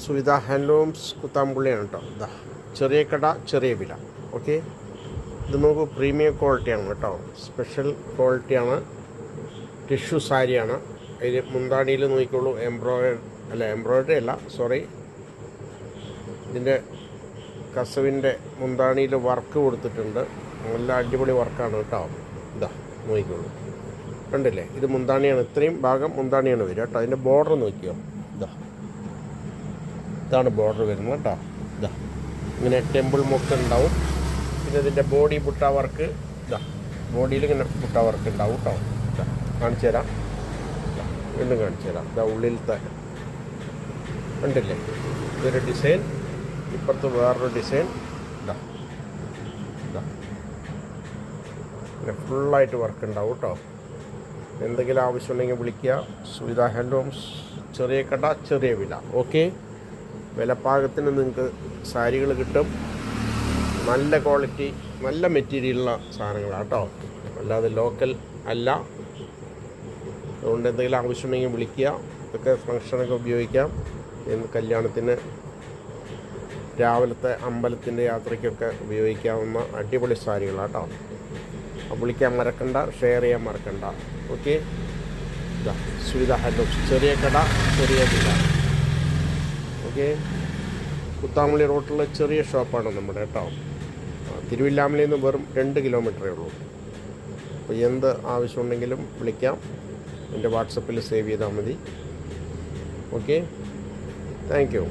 Suvidha handlooms കുത്താമ്പുള്ളിയാണ് കേട്ടോ. ഇതാ ചെറിയ കട ചെറിയ വില. ഓക്കെ, ഇത് നമുക്ക് പ്രീമിയം ക്വാളിറ്റിയാണ് കേട്ടോ, സ്പെഷ്യൽ ക്വാളിറ്റിയാണ്. ടിഷ്യൂ സാരിയാണ്. അതിൽ മുന്താണിയിൽ നോക്കിക്കോളൂ, എംബ്രോയ്ഡറി അല്ല, സോറി, ഇതിൻ്റെ കസവിൻ്റെ മുന്താണിയിൽ വർക്ക് കൊടുത്തിട്ടുണ്ട്. നല്ല അടിപൊളി വർക്കാണ് കേട്ടോ. ഇതാ നോക്കിക്കോളൂ, കണ്ടില്ലേ, ഇത് മുന്താണിയാണ്, ഇത്രയും ഭാഗം മുന്താണിയാണ് വരിക കേട്ടോ. അതിൻ്റെ ബോർഡർ നോക്കിയോ, ഇതാണ് ബോർഡർ വരുന്നത് കേട്ടോ. ഇതാ ഇങ്ങനെ ടെമ്പിൾ മുക്ക് ഉണ്ടാവും. പിന്നെ ഇതിൻ്റെ ബോഡി ബുട്ട വർക്ക്, ഇതാ ബോഡിയിൽ ഇങ്ങനെ ബുട്ട വർക്ക് ഉണ്ടാവും കേട്ടോ. ഇതാ കാണിച്ചു തരാം, വീണ്ടും കാണിച്ചു തരാം. ഇതാ ഉള്ളിലത്തെ കണ്ടില്ലേ, ഇതൊരു ഡിസൈൻ, ഇപ്പുറത്ത് വേറൊരു ഡിസൈൻ. ഇതാ ഇതാ പിന്നെ ഫുള്ളായിട്ട് വർക്ക് ഉണ്ടാവും കേട്ടോ. എന്തെങ്കിലും ആവശ്യമുണ്ടെങ്കിൽ വിളിക്കുക. സുവിധ ഹാൻഡ്ലൂംസ്, ചെറിയ കട ചെറിയ വില. ഓക്കെ, വിലപ്പാകത്തിന് നിങ്ങൾക്ക് സാരികൾ കിട്ടും. നല്ല ക്വാളിറ്റി, നല്ല മെറ്റീരിയലുള്ള സാധനങ്ങളാണ് കേട്ടോ, അല്ലാതെ ലോക്കൽ അല്ല. അതുകൊണ്ട് എന്തെങ്കിലും ആവശ്യമുണ്ടെങ്കിൽ വിളിക്കുക. ഇതൊക്കെ ഫങ്ഷനൊക്കെ ഉപയോഗിക്കാം. കല്യാണത്തിന്, രാവിലത്തെ അമ്പലത്തിൻ്റെ യാത്രയ്ക്കൊക്കെ ഉപയോഗിക്കാവുന്ന അടിപൊളി സാരികളാണ് കേട്ടോ. അപ്പോൾ വിളിക്കാൻ മറക്കണ്ട, ഷെയർ ചെയ്യാൻ മറക്കണ്ട. ഓക്കെ, ഇതാ സുവിധ ഹാൻഡ്ലൂംസ്, ചെറിയ കട ചെറിയ വില. ഓക്കെ, കുത്താമ്പള്ളി റോട്ടിലുള്ള ചെറിയ ഷോപ്പാണ് നമ്മുടെ കേട്ടോ. തിരുവില്ലാമലയിൽ നിന്ന് വെറും 2 കിലോമീറ്ററേ ഉള്ളൂ. അപ്പോൾ എന്ത് ആവശ്യമുണ്ടെങ്കിലും വിളിക്കാം. എൻ്റെ വാട്സപ്പിൽ സേവ് ചെയ്താൽ മതി. Okay, thank you.